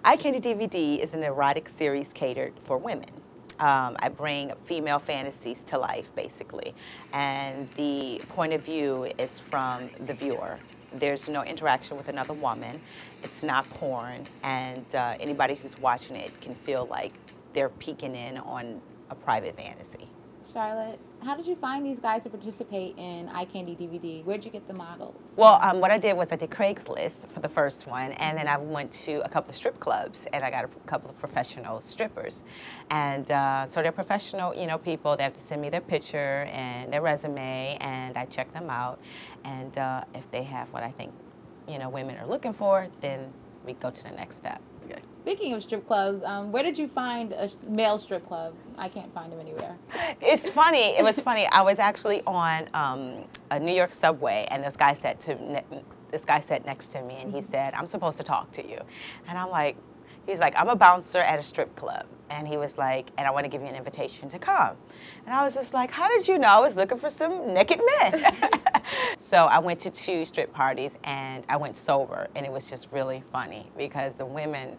icandy DVD is an erotic series catered for women. I bring female fantasies to life, basically, and the point of view is from the viewer. There's no interaction with another woman. It's not porn, and anybody who's watching it can feel like they're peeking in on a private fantasy. Charlotte, how did you find these guys to participate in icandy DVD? Where'd you get the models? Well, what I did was I did Craigslist for the first one, and then I went to a couple of strip clubs, and I got a couple of professional strippers. And so they're professional, you know, people. They have to send me their picture and their resume, and I check them out. And if they have what I think, you know, women are looking for, then we go to the next step. Okay. Speaking of strip clubs, where did you find a male strip club? I can't find them anywhere. It's funny. It was funny. I was actually on a New York subway, and this guy sat next to me, and he said, "I'm supposed to talk to you," and I'm like, he's like, "I'm a bouncer at a strip club," and he was like, "And I want to give you an invitation to come," and I was just like, "How did you know I was looking for some naked men?" So I went to 2 strip parties, and I went sober, and it was just really funny because the women,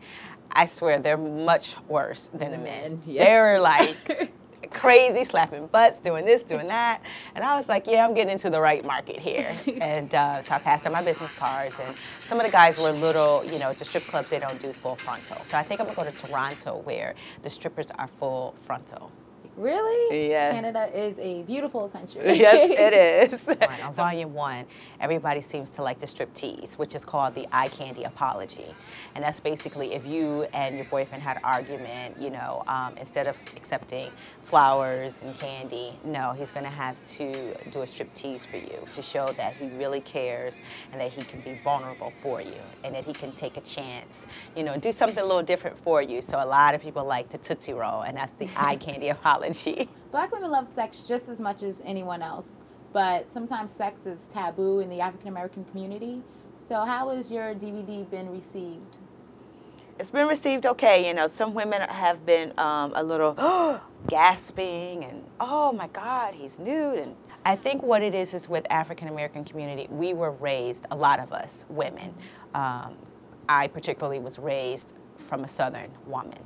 I swear, they're much worse than the men. Yes. They were like crazy, slapping butts, doing this, doing that, and I was like, yeah, I'm getting into the right market here. And so I passed out my business cards, and some of the guys were little, you know, at the strip clubs, they don't do full frontal. So I think I'm gonna go to Toronto, where the strippers are full frontal. Really? Yeah. Canada is a beautiful country. Yes, it is. On volume 1, everybody seems to like the striptease, which is called the eye candy apology. And that's basically if you and your boyfriend had an argument, you know, instead of accepting flowers and candy, no, he's going to have to do a striptease for you to show that he really cares and that he can be vulnerable for you and that he can take a chance, you know, do something a little different for you. So a lot of people like to Tootsie Roll, and that's the eye candy apology. Black women love sex just as much as anyone else, but sometimes sex is taboo in the African American community. So how has your DVD been received? It's been received okay. You know, some women have been a little gasping and, oh my God, he's nude. And I think what it is with African American community, we were raised, a lot of us women, I particularly was raised from a Southern woman.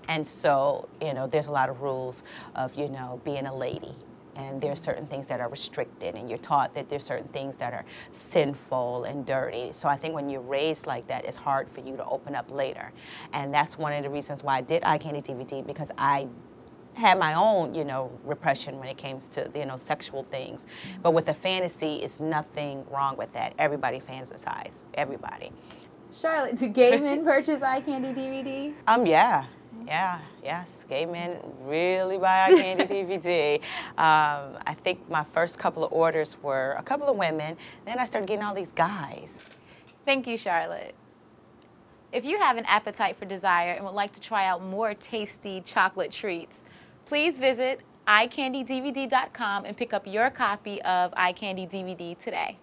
And so, you know, there's a lot of rules of, you know, being a lady. And there's certain things that are restricted, and you're taught that there's certain things that are sinful and dirty. So I think when you're raised like that, it's hard for you to open up later. And that's one of the reasons why I did icandy DVD, because I had my own, you know, repression when it came to, you know, sexual things. But with the fantasy, it's nothing wrong with that. Everybody fantasizes, everybody. Charlotte, do gay men purchase icandy DVD? Yes, gay men really buy icandy DVD. I think my first couple of orders were a couple of women, then I started getting all these guys. Thank you, Charlotte. If you have an appetite for desire and would like to try out more tasty chocolate treats, please visit icandydvd.com and pick up your copy of icandy DVD today.